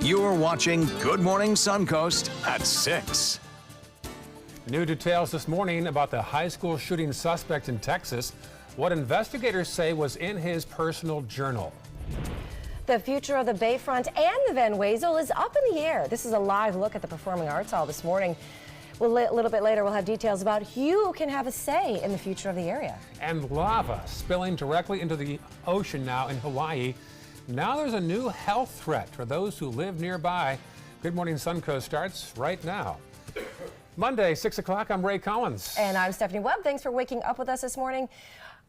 You're watching Good Morning Suncoast at 6. New details this morning about the high school shooting suspect in Texas, what investigators say was in his personal journal. The future of the Bayfront and the Van Wezel is up in the air. This is a live look at the Performing Arts Hall this morning. A little bit later, we'll have details about who can have a say in the future of the area. And lava spilling directly into the ocean now in Hawaii. Now there's a new health threat for those who live nearby. Good Morning Suncoast starts right now. Monday, 6 o'clock, I'm Ray Collins. And I'm Stephanie Webb. Thanks for waking up with us this morning.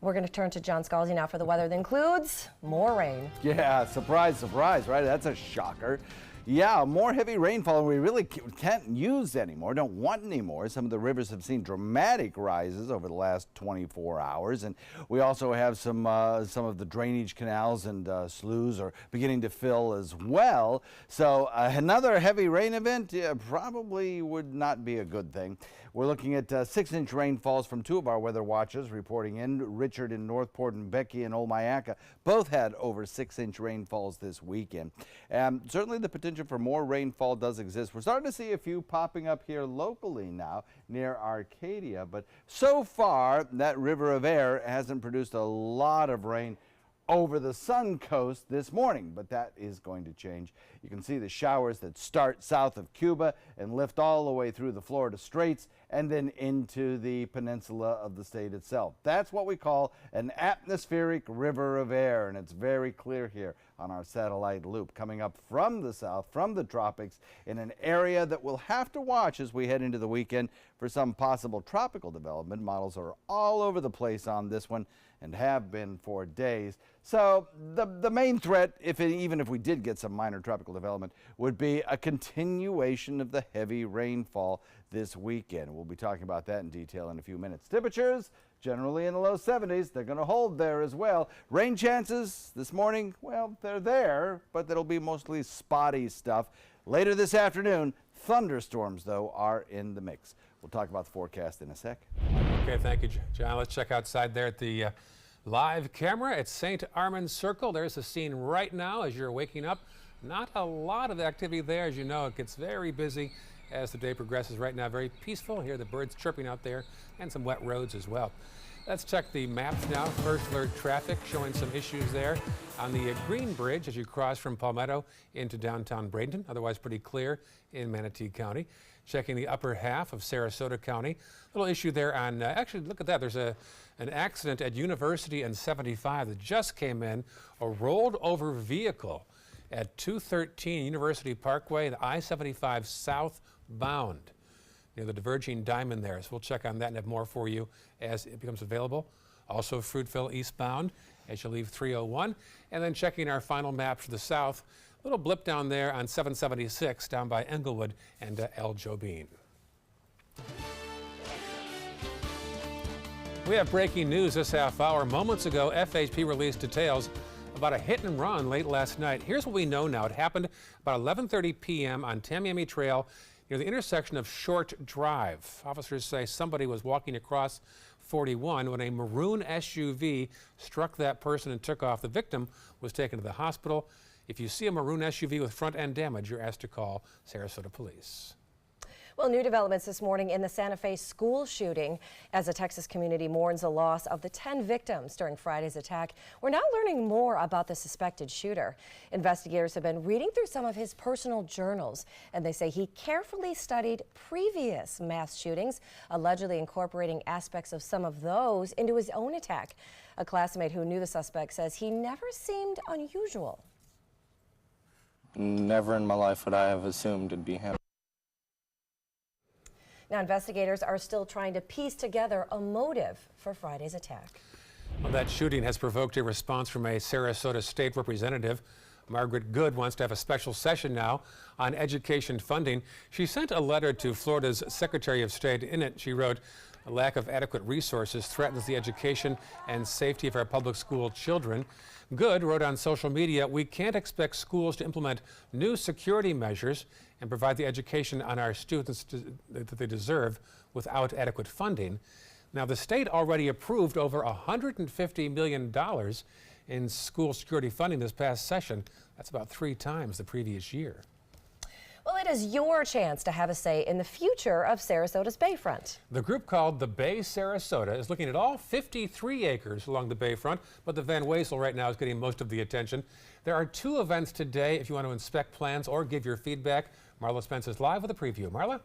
We're going to turn to John Scalzi now for the weather that includes more rain. Yeah, surprise, surprise, right? That's a shocker. Yeah, more heavy rainfall we really can't use anymore, don't want anymore. Some of the rivers have seen dramatic rises over the last 24 hours. And we also have some of the drainage canals and sloughs are beginning to fill as well. So another heavy rain event probably would not be a good thing. We're looking at 6-inch rainfalls from two of our weather watches reporting in. Richard in Northport and Becky in Olmayaca both had over 6-inch rainfalls this weekend. Certainly the potential for more rainfall does exist. We're starting to see a few popping up here locally now near Arcadia, but so far that river of air hasn't produced a lot of rain over the Suncoast this morning, but that is going to change. You can see the showers that start south of Cuba and lift all the way through the Florida Straits and then into the peninsula of the state itself. That's what we call an atmospheric river of air, and it's very clear here on our satellite loop coming up from the south, from the tropics, in an area that we'll have to watch as we head into the weekend for some possible tropical development. Models are all over the place on this one and have been for days. So the main threat, even if we did get some minor tropical development, would be a continuation of the heavy rainfall this weekend. We'll be talking about that in detail in a few minutes. Temperatures generally in the low 70s. They're going to hold there as well. Rain chances this morning, well, they're there, but it'll be mostly spotty stuff. Later this afternoon, thunderstorms, though, are in the mix. We'll talk about the forecast in a sec. Okay, thank you, John. Let's check outside there at the live camera at St. Armand's Circle. There's the scene right now as you're waking up. Not a lot of activity there. As you know, it gets very busy as the day progresses. Right now, very peaceful. Hear the birds chirping out there and some wet roads as well. Let's check the maps now. First alert traffic showing some issues there on the Green Bridge as you cross from Palmetto into downtown Bradenton. Otherwise pretty clear in Manatee County. Checking the upper half of Sarasota County. Little issue there on, actually look at that. There's an accident at University and 75 that just came in. A rolled over vehicle at 213 University Parkway and I-75 southbound near the diverging diamond there. So we'll check on that and have more for you as it becomes available. Also Fruitville eastbound as you leave 301. And then checking our final map for the south. Little blip down there on 776 down by Englewood and El Jobin. We have breaking news this half hour. Moments ago, FHP released details about a hit and run late last night. Here's what we know now. It happened about 11:30 p.m. on Tamiami Trail near the intersection of Short Drive. Officers say somebody was walking across 41 when a maroon SUV struck that person and took off. The victim was taken to the hospital. If you see a maroon SUV with front end damage, you're asked to call Sarasota Police. Well, new developments this morning in the Santa Fe school shooting as the Texas community mourns the loss of the 10 victims during Friday's attack. We're now learning more about the suspected shooter. Investigators have been reading through some of his personal journals, and they say he carefully studied previous mass shootings, allegedly incorporating aspects of some of those into his own attack. A classmate who knew the suspect says he never seemed unusual. Never in my life would I have assumed it'd be him. Now, investigators are still trying to piece together a motive for Friday's attack. Well, that shooting has provoked a response from a Sarasota state representative. Margaret Good wants to have a special session now on education funding. She sent a letter to Florida's Secretary of State. In it, she wrote, "A lack of adequate resources threatens the education and safety of our public school children." Good wrote on social media, "We can't expect schools to implement new security measures and provide the education on our students that they deserve without adequate funding." Now, the state already approved over $150 million in school security funding this past session. That's about 3 times the previous year. Well, it is your chance to have a say in the future of Sarasota's Bayfront. The group called the Bay Sarasota is looking at all 53 acres along the bayfront, but the Van Wezel right now is getting most of the attention. There are 2 events today if you want to inspect plans or give your feedback. Marla Spence is live with a preview. Marla?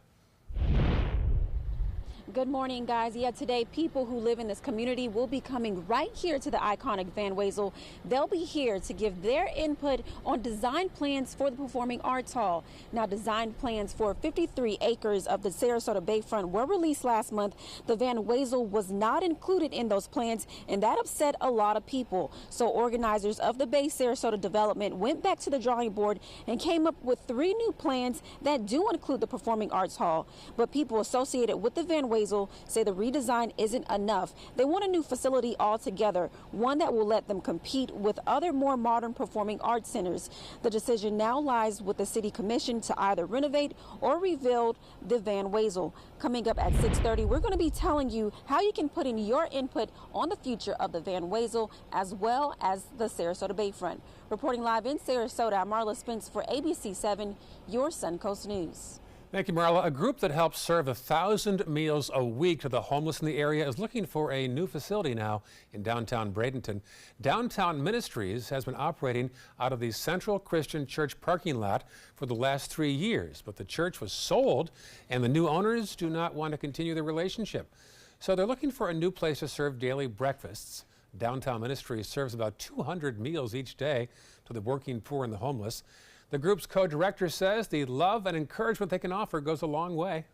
Good morning, guys. Yeah, today people who live in this community will be coming right here to the iconic Van Wezel. They'll be here to give their input on design plans for the Performing Arts Hall. Now, design plans for 53 acres of the Sarasota Bayfront were released last month. The Van Wezel was not included in those plans, and that upset a lot of people. So organizers of the Bay Sarasota development went back to the drawing board and came up with 3 new plans that do include the Performing Arts Hall. But people associated with the Van Wezel say the redesign isn't enough. They want a new facility altogether, one that will let them compete with other more modern performing arts centers. The decision now lies with the City Commission to either renovate or rebuild the Van Wezel. Coming up at 6:30, we're going to be telling you how you can put in your input on the future of the Van Wezel as well as the Sarasota Bayfront. Reporting live in Sarasota, I'm Marla Spence for ABC 7, your Suncoast News. Thank you, Marla. A group that helps serve 1,000 meals a week to the homeless in the area is looking for a new facility now in downtown Bradenton. Downtown Ministries has been operating out of the Central Christian Church parking lot for the last 3 years, but the church was sold and the new owners do not want to continue the relationship. So they're looking for a new place to serve daily breakfasts. Downtown Ministries serves about 200 meals each day to the working poor and the homeless. The group's co-director says the love and encouragement they can offer goes a long way.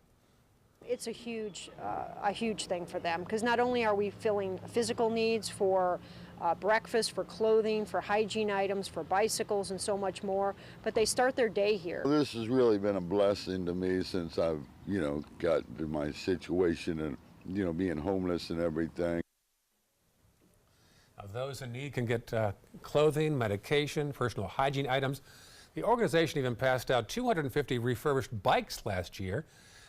It's a huge thing for them, because not only are we filling physical needs for breakfast, for clothing, for hygiene items, for bicycles and so much more, but they start their day here. This has really been a blessing to me since I've, got to my situation and, being homeless and everything. Those in need can get clothing, medication, personal hygiene items. The organization even passed out 250 refurbished bikes last year.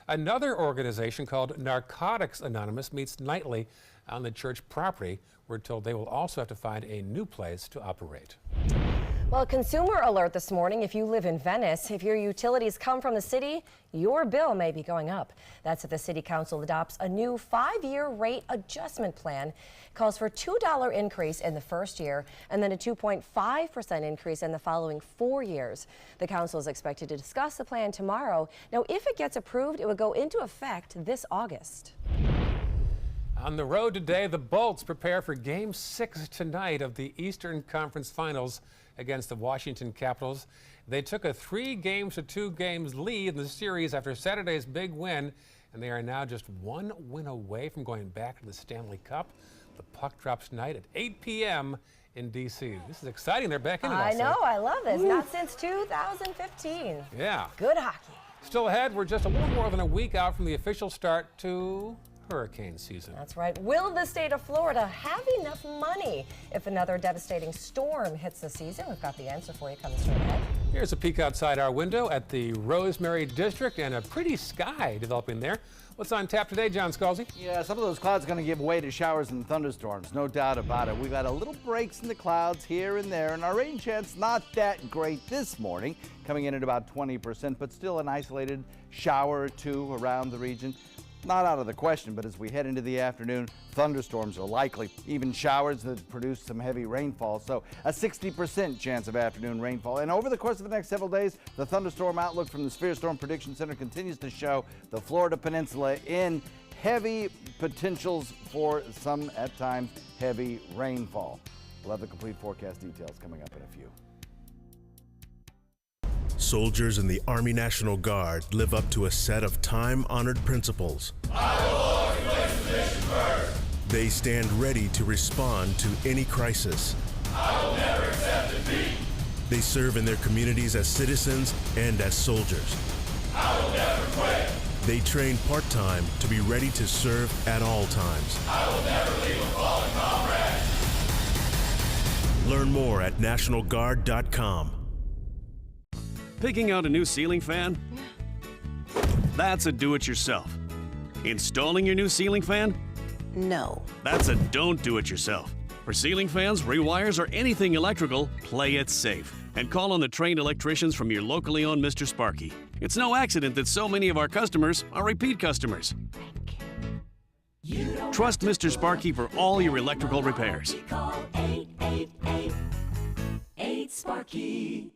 Another organization called Narcotics Anonymous meets nightly on the church property. We're told they will also have to find a new place to operate. Well, consumer alert this morning. If you live in Venice, if your utilities come from the city, your bill may be going up. That's if the city council adopts a new 5-year rate adjustment plan. Calls for a $2 increase in the first year and then a 2.5% increase in the following 4 years. The council is expected to discuss the plan tomorrow. Now, if it gets approved, it would go into effect this August. On the road today, the Bolts prepare for Game 6 tonight of the Eastern Conference Finals against the Washington Capitals. They took a 3-2 lead in the series after Saturday's big win, and they are now just 1 win away from going back to the Stanley Cup. The puck drops tonight at 8 p.m. in D.C. This is exciting. They're back in it. I know. I love this. Not since 2015. Yeah. Good hockey. Still ahead, we're just a little more than a week out from the official start to hurricane season. That's right. Will the state of Florida have enough money if another devastating storm hits the season? We've got the answer for you coming straight ahead. Here's a peek outside our window at the Rosemary District and a pretty sky developing there. What's on tap today, John Scalzi? Yeah, some of those clouds are going to give way to showers and thunderstorms, no doubt about it. We've got a little breaks in the clouds here and there, and our rain chance not that great this morning, coming in at about 20%, but still an isolated shower or two around the region. Not out of the question, but as we head into the afternoon, thunderstorms are likely, even showers that produce some heavy rainfall. So a 60% chance of afternoon rainfall. And over the course of the next several days, the thunderstorm outlook from the Sphere Storm Prediction Center continues to show the Florida Peninsula in heavy potentials for some, at times, heavy rainfall. We'll have the complete forecast details coming up in a few. Soldiers in the Army National Guard live up to a set of time-honored principles. I will always place the mission first. They stand ready to respond to any crisis. I will never accept defeat. They serve in their communities as citizens and as soldiers. I will never quit. They train part-time to be ready to serve at all times. I will never leave a fallen comrade. Learn more at nationalguard.com. Picking out a new ceiling fan? That's a do-it-yourself. Installing your new ceiling fan? No. That's a don't do-it-yourself. For ceiling fans, rewires, or anything electrical, play it safe. and call on the trained electricians from your locally owned Mr. Sparky. It's no accident that so many of our customers are repeat customers. Trust Mr. Sparky for all your electrical repairs. Call 888-8-SPARKY.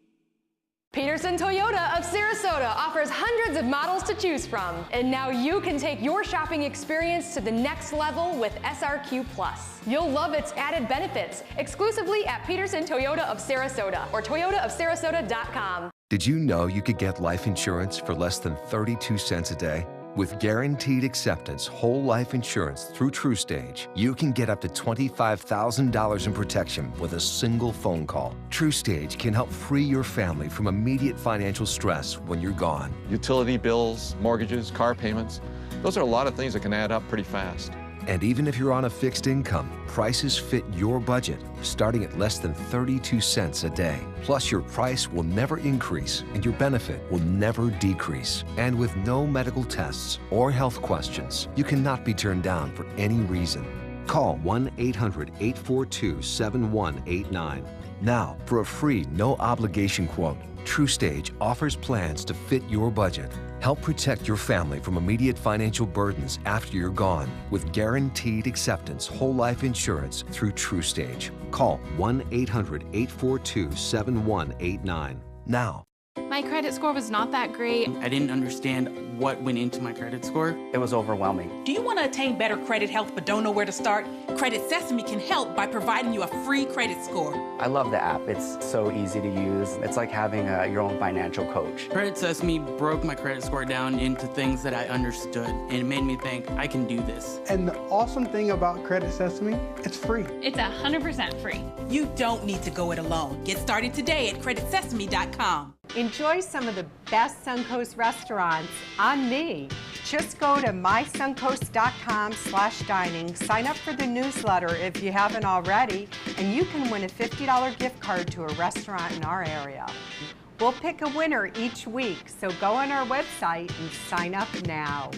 Peterson Toyota of Sarasota offers hundreds of models to choose from. And now you can take your shopping experience to the next level with SRQ Plus. You'll love its added benefits exclusively at Peterson Toyota of Sarasota or toyotaofsarasota.com. Did you know you could get life insurance for less than 32 cents a day? With guaranteed acceptance whole life insurance through TrueStage, you can get up to $25,000 in protection with a single phone call. TrueStage can help free your family from immediate financial stress when you're gone. Utility bills, mortgages, car payments, those are a lot of things that can add up pretty fast. And even if you're on a fixed income, prices fit your budget, starting at less than 32 cents a day. Plus, your price will never increase and your benefit will never decrease. And with no medical tests or health questions, you cannot be turned down for any reason. Call 1-800-842-7189 now for a free, no-obligation quote. TrueStage offers plans to fit your budget. Help protect your family from immediate financial burdens after you're gone with guaranteed acceptance whole life insurance through TrueStage. Call 1-800-842-7189 now. My credit score was not that great. I didn't understand what went into my credit score. It was overwhelming. Do you want to attain better credit health but don't know where to start? Credit Sesame can help by providing you a free credit score. I love the app. It's so easy to use. It's like having your own financial coach. Credit Sesame broke my credit score down into things that I understood, and it made me think I can do this. And the awesome thing about Credit Sesame, it's free. It's 100% free. You don't need to go it alone. Get started today at creditsesame.com. Enjoy some of the best Suncoast restaurants on me. Just go to mysuncoast.com/dining, sign up for the newsletter if you haven't already, and you can win a $50 gift card to a restaurant in our area. We'll pick a winner each week, so go on our website and sign up now.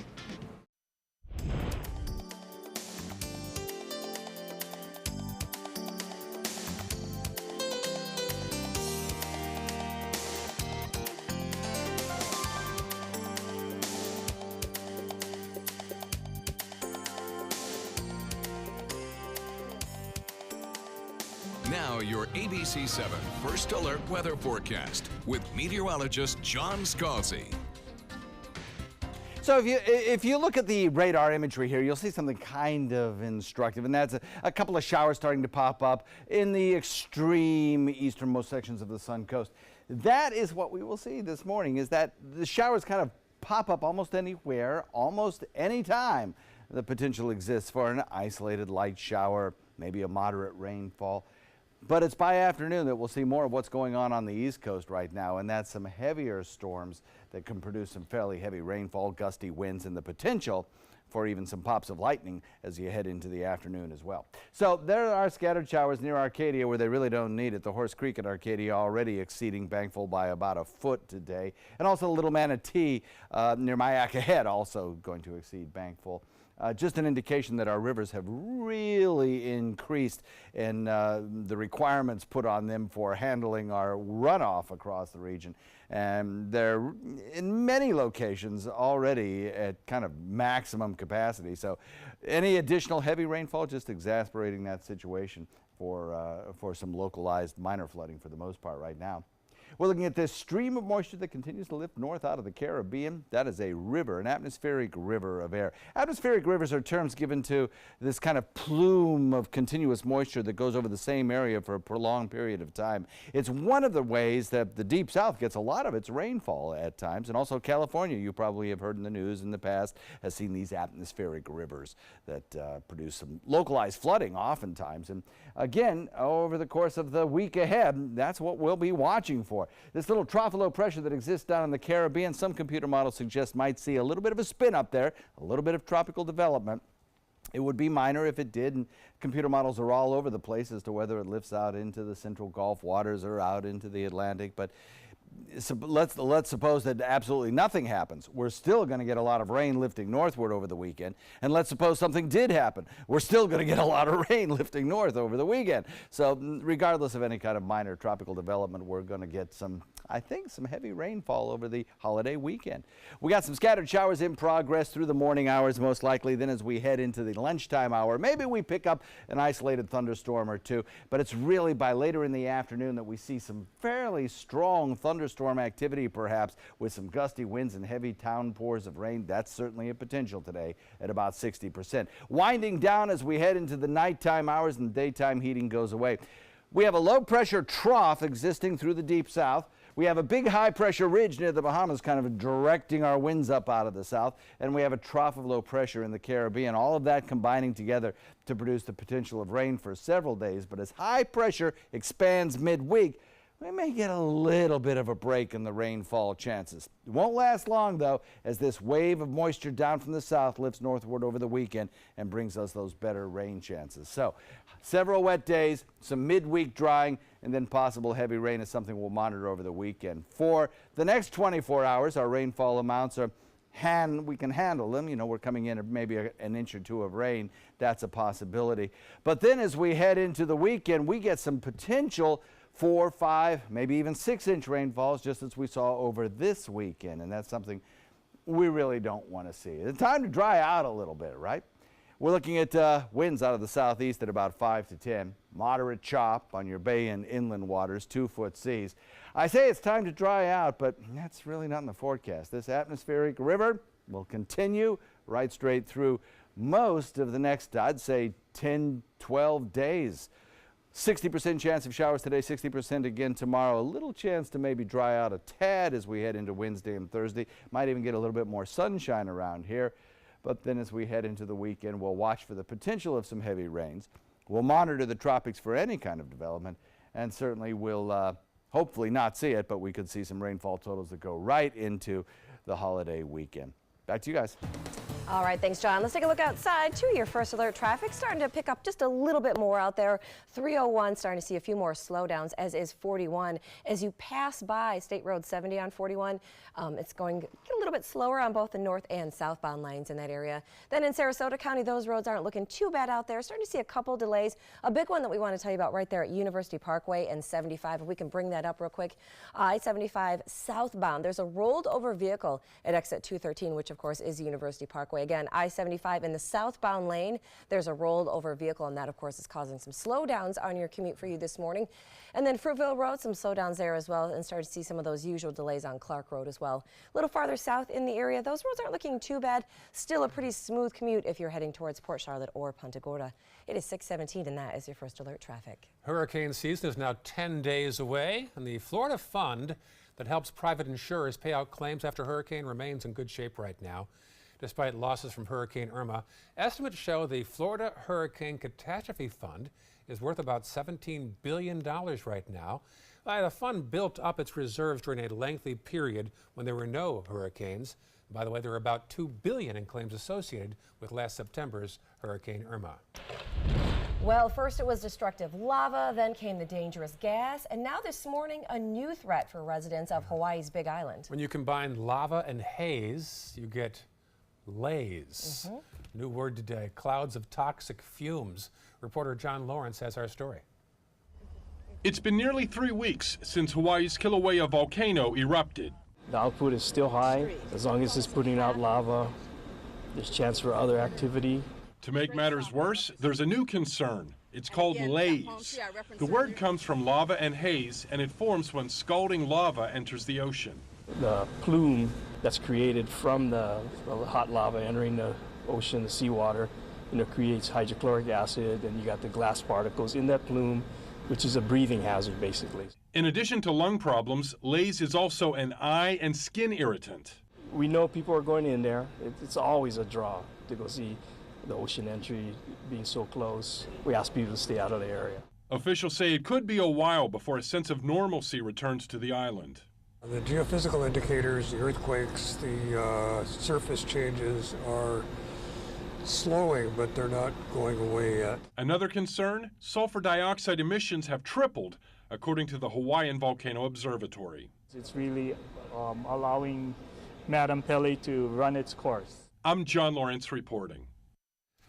Now your ABC 7 First Alert weather forecast with meteorologist John Scalzi. So if you look at the radar imagery here, you'll see something kind of instructive, and that's a couple of showers starting to pop up in the extreme easternmost sections of the Suncoast. That is what we will see this morning, is that the showers kind of pop up almost anywhere, almost any time. The potential exists for an isolated light shower, maybe a moderate rainfall. But it's by afternoon that we'll see more of what's going on the East Coast right now, and that's some heavier storms that can produce some fairly heavy rainfall, gusty winds, and the potential for even some pops of lightning as you head into the afternoon as well. So there are scattered showers near Arcadia where they really don't need it. The Horse Creek at Arcadia already exceeding Bankful by about a foot today. And also Little Manatee near Myakka Head also going to exceed Bankful. Just an indication that our rivers have really increased in the requirements put on them for handling our runoff across the region. And they're in many locations already at kind of maximum capacity. So any additional heavy rainfall just exasperating that situation for some localized minor flooding for the most part right now. We're looking at this stream of moisture that continues to lift north out of the Caribbean. That is a river, an atmospheric river of air. Atmospheric rivers are terms given to this kind of plume of continuous moisture that goes over the same area for a prolonged period of time. It's one of the ways that the Deep South gets a lot of its rainfall at times, and also California, you probably have heard in the news in the past, has seen these atmospheric rivers that produce some localized flooding oftentimes. And again, over the course of the week ahead, that's what we'll be watching for. This little trough of low pressure that exists down in the Caribbean, some computer models suggest might see a little bit of a spin up there, a little bit of tropical development. It would be minor if it did, and computer models are all over the place as to whether it lifts out into the central Gulf waters or out into the Atlantic. But let's suppose that absolutely nothing happens. We're still going to get a lot of rain lifting northward over the weekend. And let's suppose something did happen. We're still going to get a lot of rain lifting north over the weekend. So regardless of any kind of minor tropical development, we're going to get some, I think, some heavy rainfall over the holiday weekend. We got some scattered showers in progress through the morning hours, most likely. Then as we head into the lunchtime hour, maybe we pick up an isolated thunderstorm or two. But it's really by later in the afternoon that we see some fairly strong thunderstorm activity, perhaps with some gusty winds and heavy downpours of rain. That's certainly a potential today at about 60%. Winding down as we head into the nighttime hours and daytime heating goes away. We have a low pressure trough existing through the deep south. We have a big high pressure ridge near the Bahamas kind of directing our winds up out of the south, and we have a trough of low pressure in the Caribbean. All of that combining together to produce the potential of rain for several days. But as high pressure expands midweek, we may get a little bit of a break in the rainfall chances. It won't last long, though, as this wave of moisture down from the south lifts northward over the weekend and brings us those better rain chances. So several wet days, some midweek drying, and then possible heavy rain is something we'll monitor over the weekend. For the next 24 hours, our rainfall amounts are we can handle them. You know, we're coming in at maybe an inch or two of rain. That's a possibility. But then as we head into the weekend, we get some potential 4, 5, maybe even 6-inch rainfalls, just as we saw over this weekend. And that's something we really don't want to see. It's time to dry out a little bit, right? We're looking at winds out of the southeast at about 5 to 10. Moderate chop on your bay and inland waters, 2-foot seas. I say it's time to dry out, but that's really not in the forecast. This atmospheric river will continue right straight through most of the next, I'd say, 10, 12 days. 60% chance of showers today, 60% again tomorrow. A little chance to maybe dry out a tad as we head into Wednesday and Thursday. Might even get a little bit more sunshine around here. But then as we head into the weekend, we'll watch for the potential of some heavy rains. We'll monitor the tropics for any kind of development, and certainly we'll hopefully not see it, but we could see some rainfall totals that go right into the holiday weekend. Back to you guys. All right, thanks, John. Let's take a look outside to your first alert traffic. Starting to pick up just a little bit more out there. 301 starting to see a few more slowdowns, as is 41. As you pass by State Road 70 on 41, it's going a little bit slower on both the north and southbound lanes in that area. Then in Sarasota County, those roads aren't looking too bad out there. Starting to see a couple delays. A big one that we want to tell you about right there at University Parkway and 75. If we can bring that up real quick. I-75 southbound. There's a rolled over vehicle at exit 213, which of course is University Parkway. Again, I-75 in the southbound lane, there's a rolled over vehicle, and that of course is causing some slowdowns on your commute for you this morning. And then Fruitville Road, some slowdowns there as well, and start to see some of those usual delays on Clark Road as well. A little farther south in the area, those roads aren't looking too bad. Still a pretty smooth commute if you're heading towards Port Charlotte or Punta Gorda. It is 6:17, and that is your first alert traffic. Hurricane season is now 10 days away, and the Florida Fund that helps private insurers pay out claims after hurricane remains in good shape right now. Despite losses from Hurricane Irma, estimates show the Florida Hurricane Catastrophe Fund is worth about $17 billion right now. The fund built up its reserves during a lengthy period when there were no hurricanes. By the way, there were about $2 billion in claims associated with last September's Hurricane Irma. Well, first it was destructive lava, then came the dangerous gas, and now this morning a new threat for residents of Hawaii's Big Island. When you combine lava and haze, you get lays. New word today, clouds of toxic fumes. Reporter John Lawrence has our story. It's been nearly 3 weeks since Hawaii's Kilauea volcano erupted. The output is still high. As long as it's putting out lava, there's chance for other activity. To make matters worse, there's a new concern. It's called lays. The word comes from lava and haze, and it forms when scalding lava enters the ocean. The plume that's created from the hot lava entering the ocean, the seawater, creates hydrochloric acid, and you got the glass particles in that plume, which is a breathing hazard, basically. In addition to lung problems, lays is also an eye and skin irritant. We know people are going in there. It's always a draw to go see the ocean entry being so close. We ask people to stay out of the area. Officials say it could be a while before a sense of normalcy returns to the island. The geophysical indicators, the earthquakes, the surface changes are slowing, but they're not going away yet. Another concern, sulfur dioxide emissions have tripled, according to the Hawaiian Volcano Observatory. It's really allowing Madame Pele to run its course. I'm John Lawrence reporting.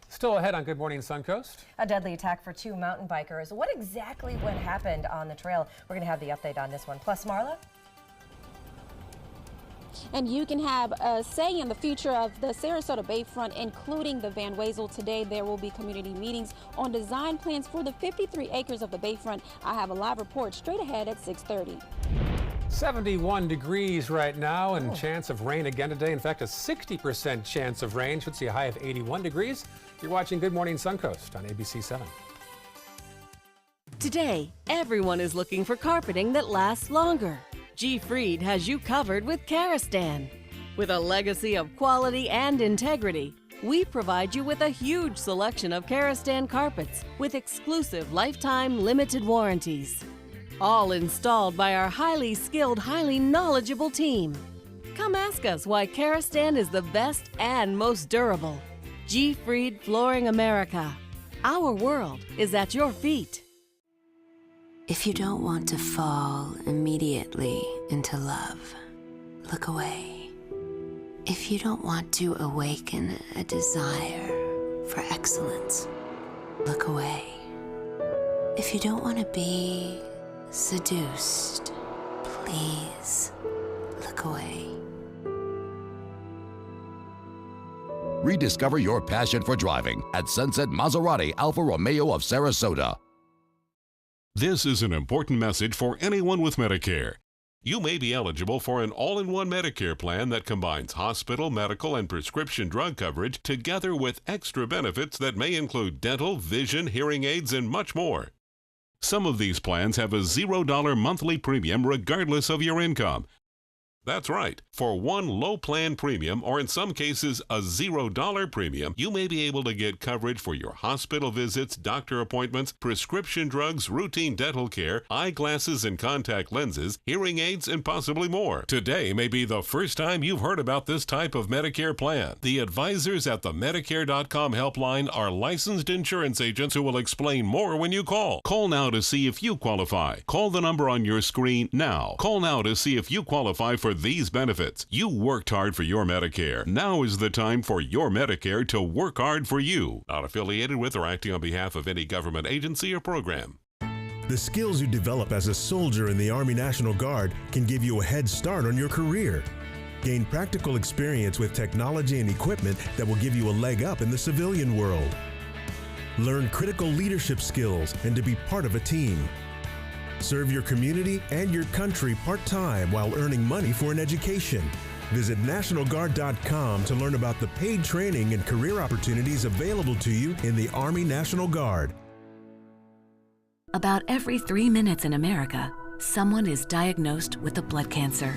Still ahead on Good Morning Suncoast. A deadly attack for 2 mountain bikers. What exactly happened on the trail? We're going to have the update on this one. Plus, Marla? And you can have a say in the future of the Sarasota Bayfront, including the Van Wezel. Today, there will be community meetings on design plans for the 53 acres of the Bayfront. I have a live report straight ahead at 6:30. 71 degrees right now and chance of rain again today. In fact, a 60% chance of rain. Should see a high of 81 degrees. You're watching Good Morning Suncoast on ABC 7. Today, everyone is looking for carpeting that lasts longer. G. Fried has you covered with Karastan. With a legacy of quality and integrity, we provide you with a huge selection of Karastan carpets with exclusive lifetime limited warranties. All installed by our highly skilled, highly knowledgeable team. Come ask us why Karastan is the best and most durable. G. Fried Flooring America. Our world is at your feet. If you don't want to fall immediately into love, look away. If you don't want to awaken a desire for excellence, look away. If you don't want to be seduced, please look away. Rediscover your passion for driving at Sunset Maserati Alfa Romeo of Sarasota. This is an important message for anyone with Medicare. You may be eligible for an all-in-one Medicare plan that combines hospital, medical, and prescription drug coverage together with extra benefits that may include dental, vision, hearing aids, and much more. Some of these plans have a $0 monthly premium regardless of your income. That's right. For one low plan premium, or in some cases a $0 premium, you may be able to get coverage for your hospital visits, doctor appointments, prescription drugs, routine dental care, eyeglasses and contact lenses, hearing aids, and possibly more. Today may be the first time you've heard about this type of Medicare plan. The advisors at the Medicare.com helpline are licensed insurance agents who will explain more when you call. Call now to see if you qualify. Call the number on your screen now. Call now to see if you qualify for these benefits. You worked hard for your Medicare. Now is the time for your Medicare to work hard for you. Not affiliated with or acting on behalf of any government agency or program. The skills you develop as a soldier in the Army National Guard can give you a head start on your career. Gain practical experience with technology and equipment that will give you a leg up in the civilian world. Learn critical leadership skills and to be part of a team. Serve your community and your country part-time while earning money for an education. Visit NationalGuard.com to learn about the paid training and career opportunities available to you in the Army National Guard. About every 3 minutes in America, someone is diagnosed with a blood cancer.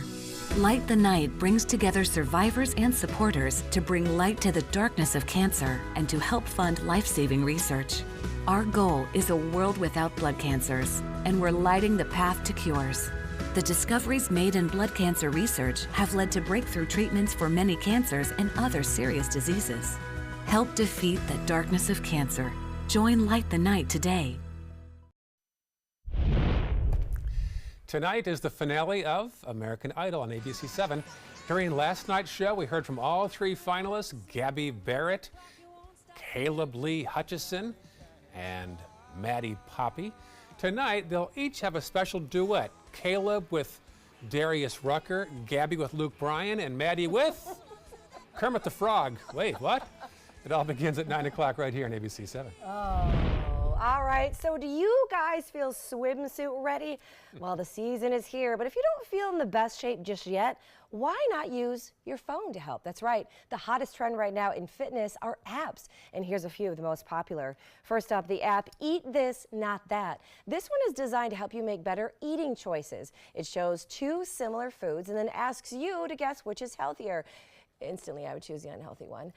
Light the Night brings together survivors and supporters to bring light to the darkness of cancer and to help fund life-saving research. Our goal is a world without blood cancers, and we're lighting the path to cures. The discoveries made in blood cancer research have led to breakthrough treatments for many cancers and other serious diseases. Help defeat the darkness of cancer. Join Light the Night today. Tonight is the finale of American Idol on ABC 7. During last night's show, we heard from all 3 finalists, Gabby Barrett, Caleb Lee Hutchison, and Maddie Poppy. Tonight, they'll each have a special duet. Caleb with Darius Rucker, Gabby with Luke Bryan, and Maddie with Kermit the Frog. Wait, what? It all begins at 9 o'clock right here on ABC 7. Oh, all right. So do you guys feel swimsuit ready? Well, the season is here, but if you don't feel in the best shape just yet, why not use your phone to help? That's right. The hottest trend right now in fitness are apps, and here's a few of the most popular. First up, the app Eat This, Not That. This one is designed to help you make better eating choices. It shows 2 similar foods and then asks you to guess which is healthier. Instantly, I would choose the unhealthy one.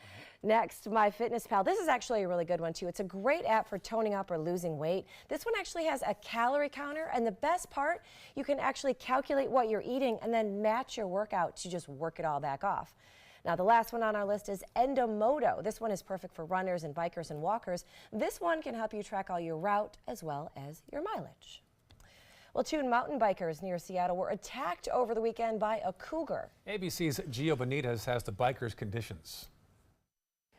Next, MyFitnessPal. This is actually a really good one, too. It's a great app for toning up or losing weight. This one actually has a calorie counter, and the best part, you can actually calculate what you're eating and then match your workout to just work it all back off. Now, the last one on our list is Endomoto. This one is perfect for runners and bikers and walkers. This one can help you track all your route as well as your mileage. Well, two mountain bikers near Seattle were attacked over the weekend by a cougar. ABC's Gio Benitez has the bikers' conditions.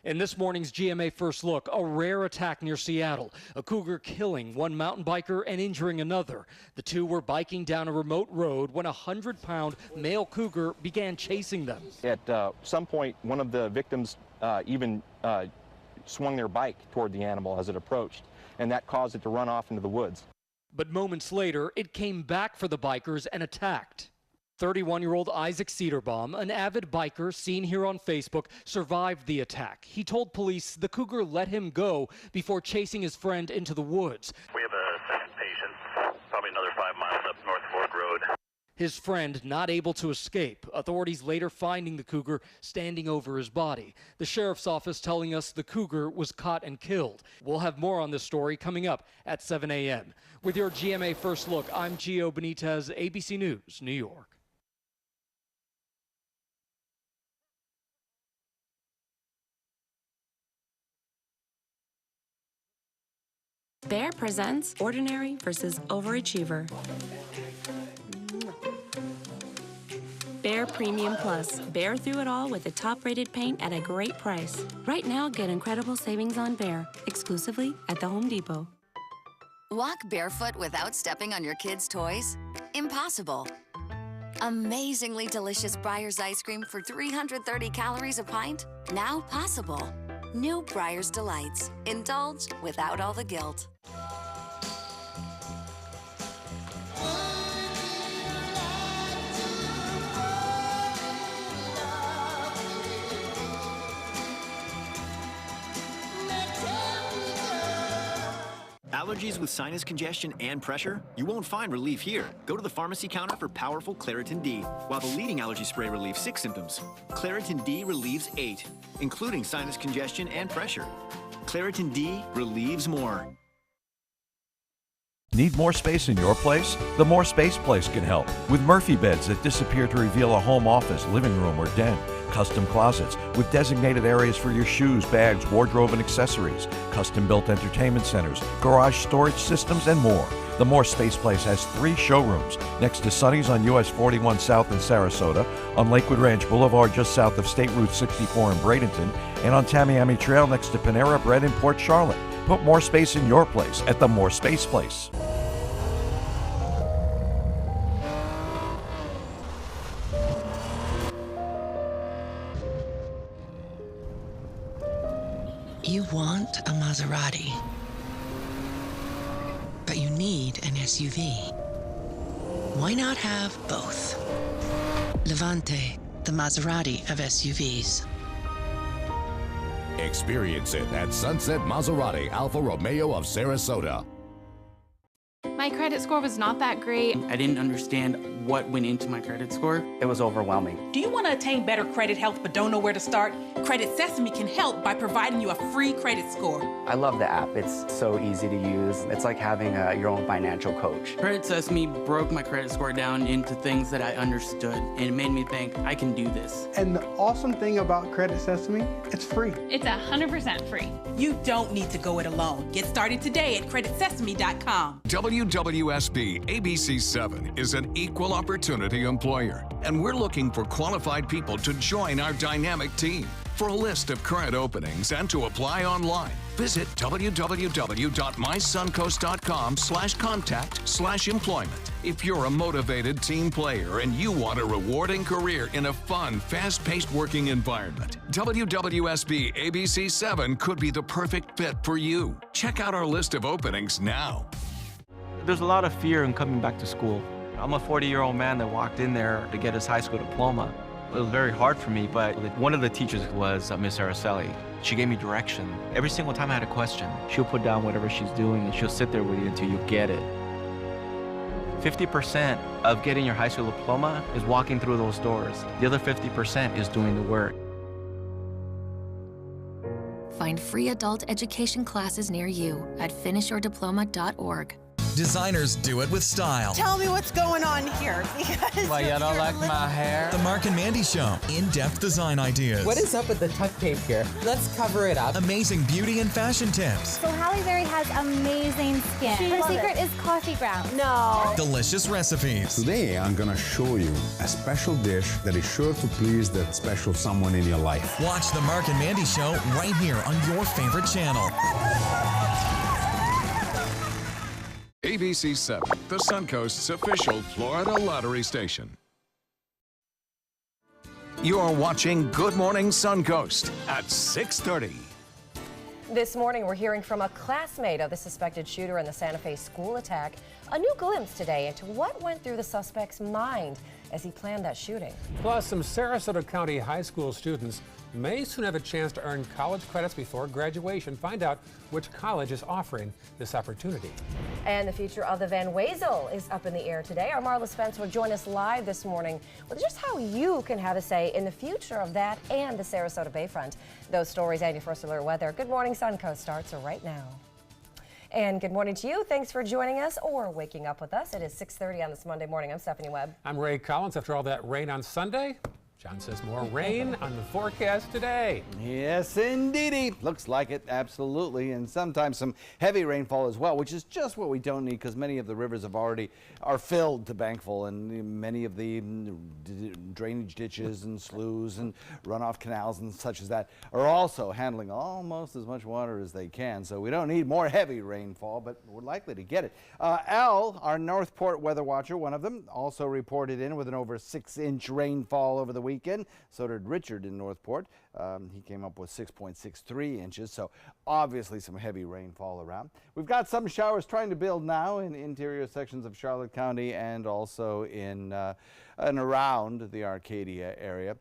In this morning's GMA First Look, a rare attack near Seattle. A cougar killing one mountain biker and injuring another. The two were biking down a remote road when a 100-pound male cougar began chasing them. At some point, one of the victims even swung their bike toward the animal as it approached, and that caused it to run off into the woods. But moments later, it came back for the bikers and attacked. 31-year-old Isaac Cedarbaum, an avid biker seen here on Facebook, survived the attack. He told police the cougar let him go before chasing his friend into the woods. We have a second patient, probably another 5 miles up North Fork Road. His friend not able to escape. Authorities later finding the cougar standing over his body. The sheriff's office telling us the cougar was caught and killed. We'll have more on this story coming up at 7 a.m. With your GMA First Look, I'm Gio Benitez, ABC News, New York. Bear presents Ordinary versus Overachiever. Bear Premium Plus. Bear through it all with the top-rated paint at a great price. Right now, get incredible savings on Bear, exclusively at the Home Depot. Walk barefoot without stepping on your kids' toys? Impossible. Amazingly delicious Breyers ice cream for 330 calories a pint? Now possible. New Breyers Delights. Indulge without all the guilt. Allergies with sinus congestion and pressure? You won't find relief here. Go to the pharmacy counter for powerful Claritin D. While the leading allergy spray relieves 6 symptoms, Claritin D relieves 8, including sinus congestion and pressure. Claritin D relieves more. Need more space in your place? The More Space Place can help with Murphy beds that disappear to reveal a home office, living room, or den. Custom closets with designated areas for your shoes, bags, wardrobe, and accessories. Custom-built entertainment centers, garage storage systems, and more. The More Space Place has 3 showrooms next to Sonny's on US 41 South in Sarasota, on Lakewood Ranch Boulevard just south of State Route 64 in Bradenton, and on Tamiami Trail next to Panera Bread in Port Charlotte. Put more space in your place at the More Space Place. You want a Maserati, but you need an SUV. Why not have both? Levante, the Maserati of SUVs. Experience it at Sunset Maserati Alfa Romeo of Sarasota. My credit score was not that great. I didn't understand what went into my credit score. It was overwhelming. Do you want to attain better credit health but don't know where to start? Credit Sesame can help by providing you a free credit score. I love the app. It's so easy to use. It's like having your own financial coach. Credit Sesame broke my credit score down into things that I understood, and it made me think, I can do this. And the awesome thing about Credit Sesame, it's free. It's 100% free. You don't need to go it alone. Get started today at creditsesame.com. WWSB ABC7 is an equal opportunity employer, and we're looking for qualified people to join our dynamic team. For a list of current openings and to apply online, visit www.mysuncoast.com/contact/employment. If you're a motivated team player and you want a rewarding career in a fun, fast-paced working environment, WWSB ABC7 could be the perfect fit for you. Check out our list of openings now. There's a lot of fear in coming back to school. I'm a 40-year-old man that walked in there to get his high school diploma. It was very hard for me, but one of the teachers was Miss Araceli. She gave me direction. Every single time I had a question, she'll put down whatever she's doing and she'll sit there with you until you get it. 50% of getting your high school diploma is walking through those doors. The other 50% is doing the work. Find free adult education classes near you at finishyourdiploma.org. Designers do it with style. Tell me what's going on here, because why, you don't like my hair? The Mark and Mandy Show. In-depth design ideas. What is up with the tuck tape here? Let's cover it up. Amazing beauty and fashion tips. So Halle Berry has amazing skin. Her secret is coffee grounds. No. Delicious recipes. Today, I'm going to show you a special dish that is sure to please that special someone in your life. Watch The Mark and Mandy Show right here on your favorite channel. ABC 7, the Suncoast's official Florida lottery station. You're watching Good Morning Suncoast at 6:30. This morning, we're hearing from a classmate of the suspected shooter in the Santa Fe school attack. A new glimpse today into what went through the suspect's mind as he planned that shooting. Plus, some Sarasota County high school students may soon have a chance to earn college credits before graduation. Find out which college is offering this opportunity. And the future of the Van Wezel is up in the air today. Our Marla Spence will join us live this morning with just how you can have a say in the future of that and the Sarasota Bayfront. Those stories and your first alert weather. Good Morning Suncoast starts right now. And good morning to you. Thanks for joining us or waking up with us. It is 6:30 on this Monday morning. I'm Stephanie Webb. I'm Ray Collins. After all that rain on Sunday, John says more rain on the forecast today. Yes, indeedy. Looks like it, absolutely. And sometimes some heavy rainfall as well, which is just what we don't need because many of the rivers are filled to bankful, and many of the drainage ditches and sloughs and runoff canals and such as that are also handling almost as much water as they can. So we don't need more heavy rainfall, but we're likely to get it. Al, our Northport weather watcher, one of them, also reported in with an over 6-inch rainfall over the weekend. So did Richard in Northport. He came up with 6.63 inches, so obviously some heavy rainfall around. We've got some showers trying to build now in interior sections of Charlotte County and also in and around the Arcadia area.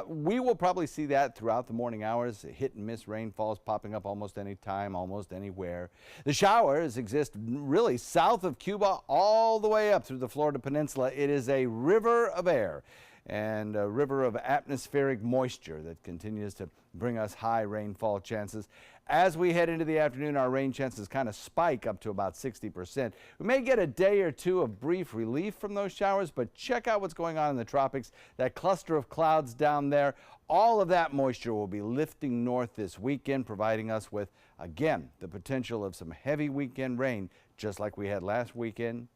We will probably see that throughout the morning hours. Hit and miss rainfalls popping up almost any time, almost anywhere. The showers exist really south of Cuba all the way up through the Florida Peninsula. It is a river of air and a river of atmospheric moisture that continues to bring us high rainfall chances. As we head into the afternoon, our rain chances kind of spike up to about 60%. We may get a day or two of brief relief from those showers, but check out what's going on in the tropics. That cluster of clouds down there, all of that moisture will be lifting north this weekend, providing us with, again, the potential of some heavy weekend rain, just like we had last weekend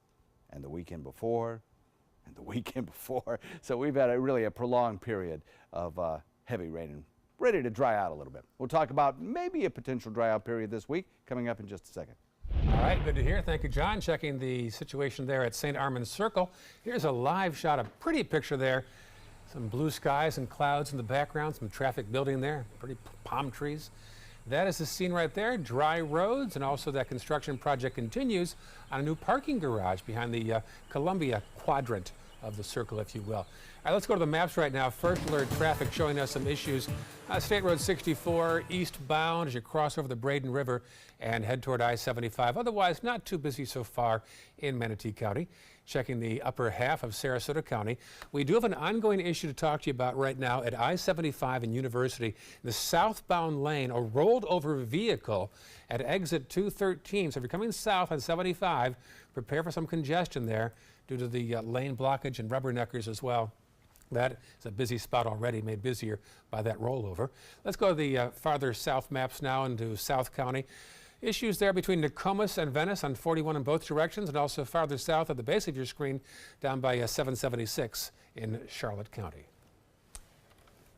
and the weekend before and the weekend before. So we've had really a prolonged period of heavy rain and ready to dry out a little bit. We'll talk about maybe a potential dry out period this week coming up in just a second. All right, good to hear. Thank you, John. Checking the situation there at St. Armand's Circle. Here's a live shot, a pretty picture there. Some blue skies and clouds in the background, some traffic building there, pretty palm trees. That is the scene right there, dry roads, and also that construction project continues on a new parking garage behind the Columbia quadrant of the circle, if you will. All right, let's go to the maps right now. First alert traffic showing us some issues. State Road 64 eastbound as you cross over the Braden River and head toward I-75. Otherwise, not too busy so far in Manatee County. Checking the upper half of Sarasota County. We do have an ongoing issue to talk to you about right now at I-75 and University. The southbound lane, a rolled over vehicle at exit 213. So if you're coming south on 75, prepare for some congestion there due to the lane blockage and rubberneckers as well. That is a busy spot already, made busier by that rollover. Let's go to the farther south maps now into South County. Issues there between Nokomis and Venice on 41 in both directions, and also farther south at the base of your screen down by 776 in Charlotte County.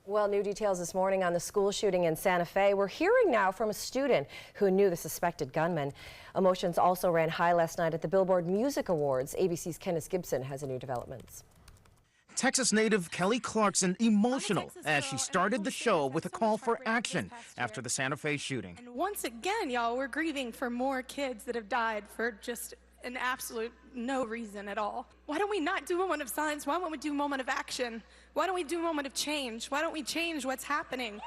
Well, new details this morning on the school shooting in Santa Fe. We're hearing now from a student who knew the suspected gunman. Emotions also ran high last night at the Billboard Music Awards. ABC's Kenneth Gibson has a new developments. Texas native Kelly Clarkson emotional as she started the show with a call for action after the Santa Fe shooting. And once again, y'all, we're grieving for more kids that have died for just an absolute no reason at all. Why don't we not do a moment of silence? Why don't we do a moment of action? Why don't we do a moment of change? Why don't we change what's happening?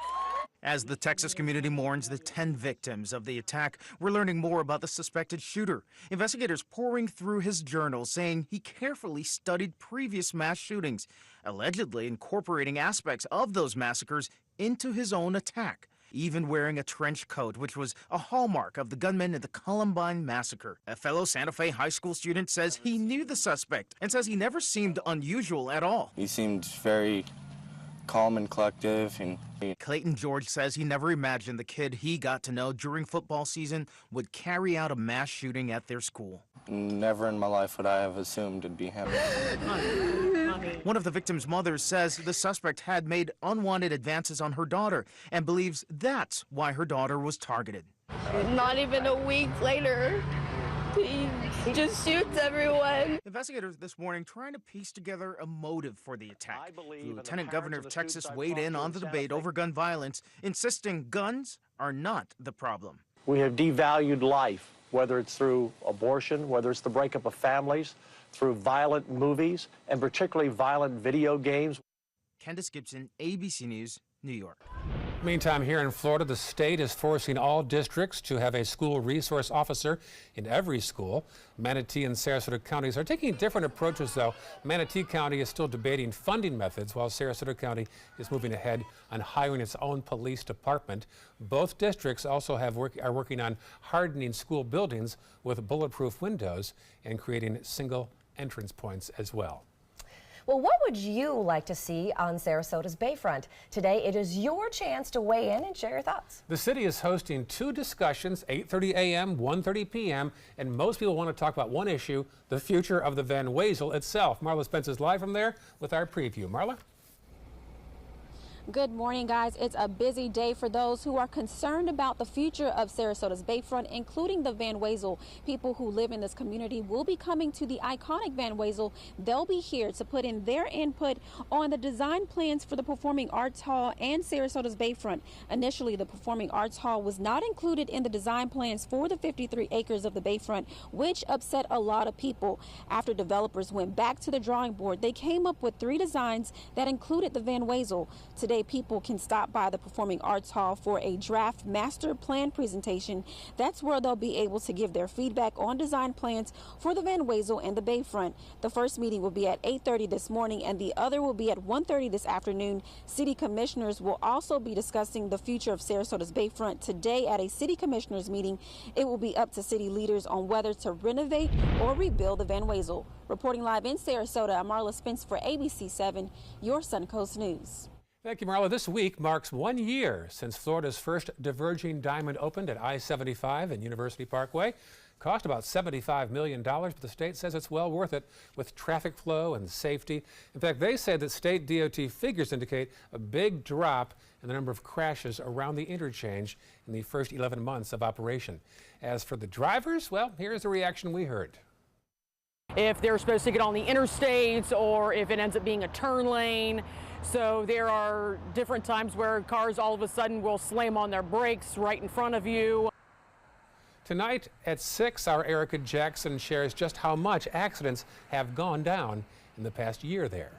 As the Texas community mourns the 10 victims of the attack, we're learning more about the suspected shooter. Investigators pouring through his journal saying he carefully studied previous mass shootings, allegedly incorporating aspects of those massacres into his own attack. even wearing a trench coat, which was a hallmark of the gunmen in the Columbine massacre. A fellow Santa Fe high school student says he knew the suspect and says he never seemed unusual at all. He seemed very calm and collective. And Clayton George says he never imagined the kid he got to know during football season would carry out a mass shooting at their school. Never in my life would I have assumed it'd be him. One of the victim's mothers says the suspect had made unwanted advances on her daughter and believes that's why her daughter was targeted. Not even a week later, he just shoots everyone. Investigators this morning trying to piece together a motive for the attack. The Lieutenant Governor of Texas weighed in on the debate over gun violence, insisting guns are not the problem. We have devalued life, whether it's through abortion, whether it's the breakup of families, through violent movies, and particularly violent video games. Candace Gibson, ABC News, New York. Meantime, here in Florida, the state is forcing all districts to have a school resource officer in every school. Manatee and Sarasota counties are taking different approaches, though. Manatee County is still debating funding methods, while Sarasota County is moving ahead on hiring its own police department. Both districts also are working on hardening school buildings with bulletproof windows and creating single entrance points as well. Well, what would you like to see on Sarasota's Bayfront? Today, it is your chance to weigh in and share your thoughts. The city is hosting two discussions, 8:30 a.m., 1:30 p.m., and most people want to talk about one issue, the future of the Van Wezel itself. Marla Spence is live from there with our preview. Marla? Good morning, guys. It's a busy day for those who are concerned about the future of Sarasota's Bayfront, including the Van Wezel. People who live in this community will be coming to the iconic Van Wezel. They'll be here to put in their input on the design plans for the Performing Arts Hall and Sarasota's Bayfront. Initially, the Performing Arts Hall was not included in the design plans for the 53 acres of the Bayfront, which upset a lot of people. After developers went back to the drawing board, they came up with 3 designs that included the Van Wezel. Today, people can stop by the Performing Arts Hall for a draft master plan presentation. That's where they'll be able to give their feedback on design plans for the Van Wezel and the Bayfront. The first meeting will be at 8:30 this morning and the other will be at 1:30 this afternoon. City commissioners will also be discussing the future of Sarasota's Bayfront today at a city commissioners meeting. It will be up to city leaders on whether to renovate or rebuild the Van Wezel. Reporting live in Sarasota, I'm Marla Spence for ABC 7, your Suncoast News. Thank you, Marla. This week marks 1 year since Florida's first diverging diamond opened at I-75 and University Parkway. Cost about $75 million, but the state says it's well worth it with traffic flow and safety. In fact, they say that state DOT figures indicate a big drop in the number of crashes around the interchange in the first 11 months of operation. As for the drivers, well, here's the reaction we heard. If they're supposed to get on the interstates or if it ends up being a turn lane. So there are different times where cars all of a sudden will slam on their brakes right in front of you. Tonight at 6, our Erica Jackson shares just how much accidents have gone down in the past year there.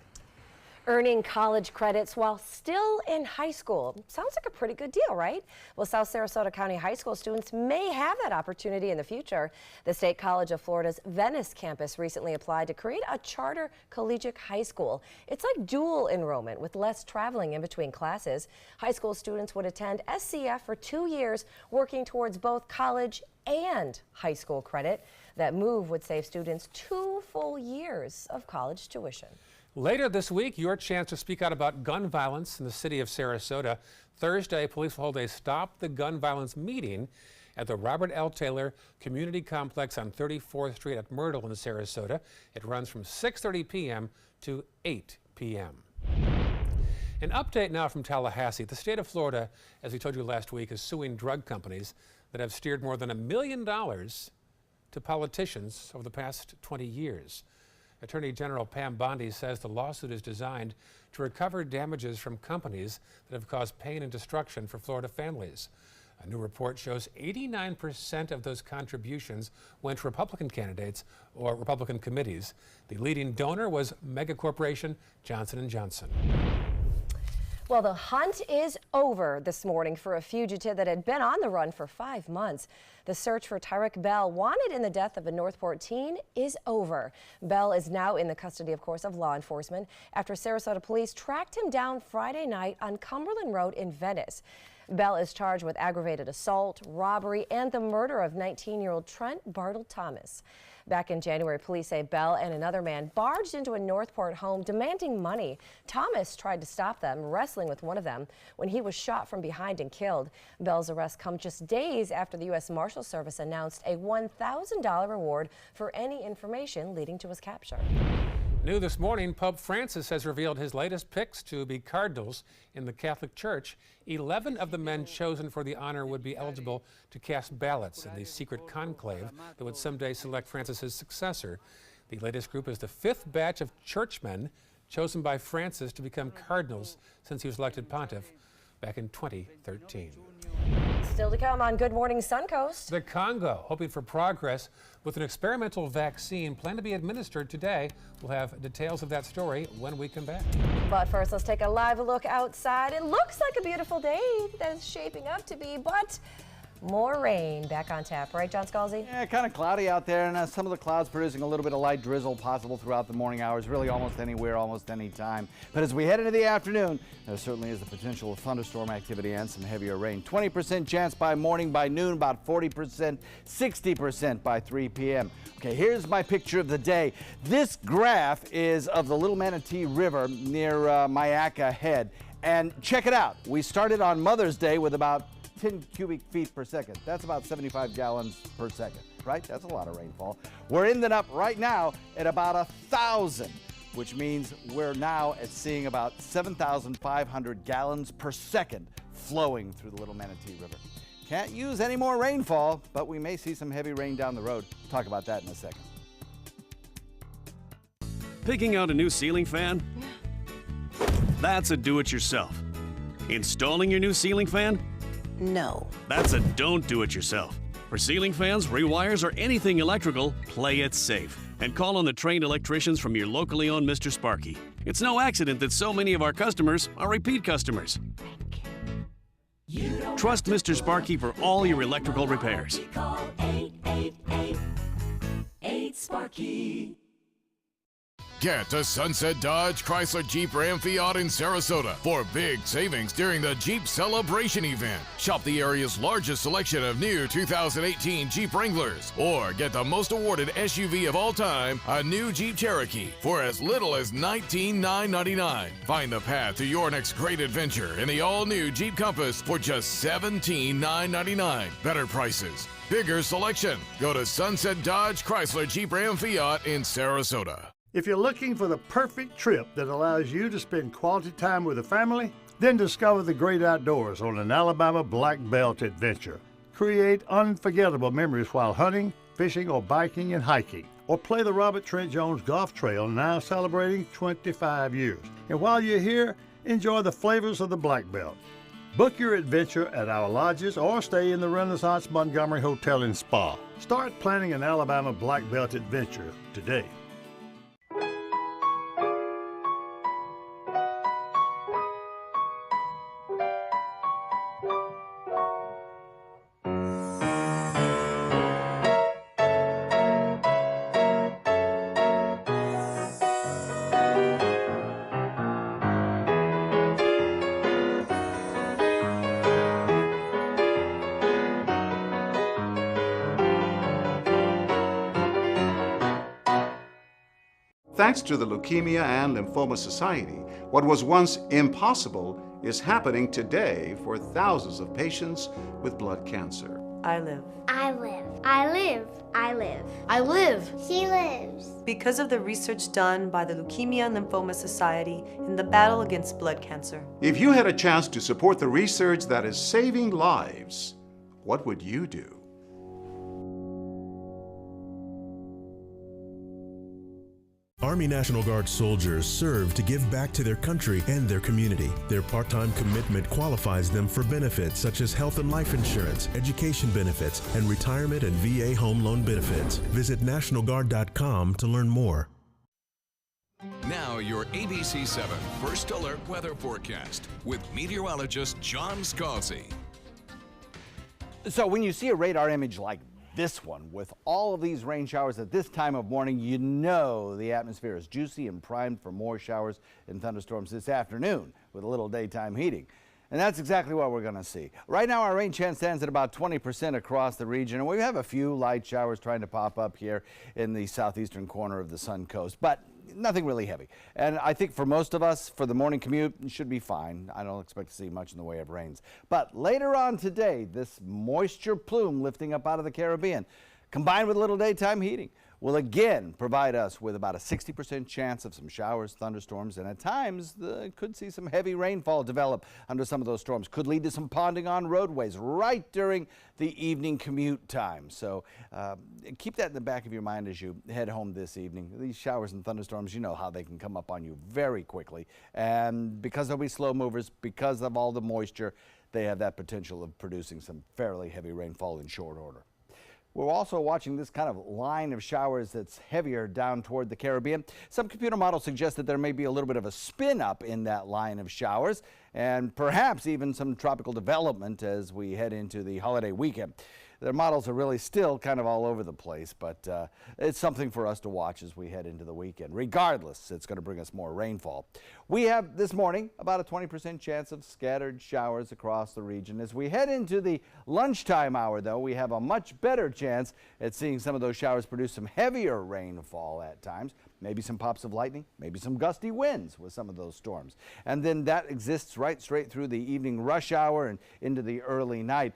Earning college credits while still in high school. Sounds like a pretty good deal, right? Well, South Sarasota County high school students may have that opportunity in the future. The State College of Florida's Venice campus recently applied to create a charter collegiate high school. It's like dual enrollment with less traveling in between classes. High school students would attend SCF for 2 years, working towards both college and high school credit. That move would save students 2 full years of college tuition. Later this week, your chance to speak out about gun violence in the city of Sarasota. Thursday, police will hold a Stop the Gun Violence meeting at the Robert L. Taylor Community Complex on 34th Street at Myrtle in Sarasota. It runs from 6:30 p.m. to 8 p.m. An update now from Tallahassee. The state of Florida, as we told you last week, is suing drug companies that have steered more than $1 million to politicians over the past 20 years. Attorney General Pam Bondi says the lawsuit is designed to recover damages from companies that have caused pain and destruction for Florida families. A new report shows 89% of those contributions went to Republican candidates or Republican committees. The leading donor was mega corporation Johnson & Johnson. Well, the hunt is over this morning for a fugitive that had been on the run for 5 months. The search for Tyreek Bell, wanted in the death of a Northport teen, is over. Bell is now in the custody, of course, of law enforcement after Sarasota police tracked him down Friday night on Cumberland Road in Venice. Bell is charged with aggravated assault, robbery, and the murder of 19-year-old Trent Bartle Thomas. Back in January, police say Bell and another man barged into a Northport home demanding money. Thomas tried to stop them, wrestling with one of them, when he was shot from behind and killed. Bell's arrest comes just days after the U.S. Marshal Service announced a $1,000 reward for any information leading to his capture. New this morning, Pope Francis has revealed his latest picks to be cardinals in the Catholic Church. 11 of the men chosen for the honor would be eligible to cast ballots in the secret conclave that would someday select Francis's successor. The latest group is the 5th batch of churchmen chosen by Francis to become cardinals since he was elected pontiff back in 2013. Still to come on Good Morning Suncoast. The Congo, hoping for progress with an experimental vaccine planned to be administered today. We'll have details of that story when we come back. But first, let's take a live look outside. It looks like a beautiful day that is shaping up to be, but more rain back on tap, right, John Scalzi? Yeah, kind of cloudy out there, and some of the clouds producing a little bit of light drizzle possible throughout the morning hours, really almost anywhere, almost any time. But as we head into the afternoon, there certainly is the potential of thunderstorm activity and some heavier rain. 20% chance by morning, by noon, about 40%, 60% by 3 p.m. Okay, here's my picture of the day. This graph is of the Little Manatee River near Myakka Head. And check it out. We started on Mother's Day with about 10 cubic feet per second. That's about 75 gallons per second, right? That's a lot of rainfall. We're ending up right now at about 1,000, which means we're now at seeing about 7,500 gallons per second flowing through the Little Manatee River. Can't use any more rainfall, but we may see some heavy rain down the road. Talk about that in a second. Picking out a new ceiling fan? That's a do-it-yourself. Installing your new ceiling fan? No. That's a don't do it yourself. For ceiling fans, rewires, or anything electrical, play it safe. And call on the trained electricians from your locally owned Mr. Sparky. It's no accident that so many of our customers are repeat customers. Trust Mr. Sparky for all your electrical repairs. Call 888-8-SPARKY. Get to Sunset Dodge Chrysler Jeep Ram Fiat in Sarasota for big savings during the Jeep Celebration event. Shop the area's largest selection of new 2018 Jeep Wranglers, or get the most awarded SUV of all time, a new Jeep Cherokee, for as little as $19,999. Find the path to your next great adventure in the all-new Jeep Compass for just $17,999. Better prices, bigger selection. Go to Sunset Dodge Chrysler Jeep Ram Fiat in Sarasota. If you're looking for the perfect trip that allows you to spend quality time with a family, then discover the great outdoors on an Alabama Black Belt adventure. Create unforgettable memories while hunting, fishing, or biking and hiking. Or play the Robert Trent Jones Golf Trail, now celebrating 25 years. And while you're here, enjoy the flavors of the Black Belt. Book your adventure at our lodges or stay in the Renaissance Montgomery Hotel and Spa. Start planning an Alabama Black Belt adventure today. Thanks to the Leukemia and Lymphoma Society, what was once impossible is happening today for thousands of patients with blood cancer. I live. I live. I live. I live. I live. She lives. Because of the research done by the Leukemia and Lymphoma Society in the battle against blood cancer. If you had a chance to support the research that is saving lives, what would you do? Army National Guard soldiers serve to give back to their country and their community. Their part-time commitment qualifies them for benefits such as health and life insurance, education benefits, and retirement and VA home loan benefits. Visit NationalGuard.com to learn more. Now your ABC 7 First Alert Weather Forecast with meteorologist John Scalzi. So when you see a radar image like this one, with all of these rain showers at this time of morning, you know the atmosphere is juicy and primed for more showers and thunderstorms this afternoon with a little daytime heating. And that's exactly what we're going to see. Right now, our rain chance stands at about 20% across the region, and we have a few light showers trying to pop up here in the southeastern corner of the Suncoast, but nothing really heavy. And I think for most of us, for the morning commute, it should be fine. I don't expect to see much in the way of rains. But later on today, this moisture plume lifting up out of the Caribbean, combined with a little daytime heating, will again provide us with about a 60% chance of some showers, thunderstorms, and at times could see some heavy rainfall develop under some of those storms. Could lead to some ponding on roadways right during the evening commute time. So keep that in the back of your mind as you head home this evening. These showers and thunderstorms, you know how they can come up on you very quickly. And because they'll be slow movers, because of all the moisture, they have that potential of producing some fairly heavy rainfall in short order. We're also watching this kind of line of showers that's heavier down toward the Caribbean. Some computer models suggest that there may be a little bit of a spin up in that line of showers and perhaps even some tropical development as we head into the holiday weekend. Their models are really still kind of all over the place, but it's something for us to watch as we head into the weekend. Regardless, it's going to bring us more rainfall. We have this morning about a 20% chance of scattered showers across the region. As we head into the lunchtime hour, though, we have a much better chance at seeing some of those showers produce some heavier rainfall at times. Maybe some pops of lightning, maybe some gusty winds with some of those storms. And then that exists right straight through the evening rush hour and into the early night.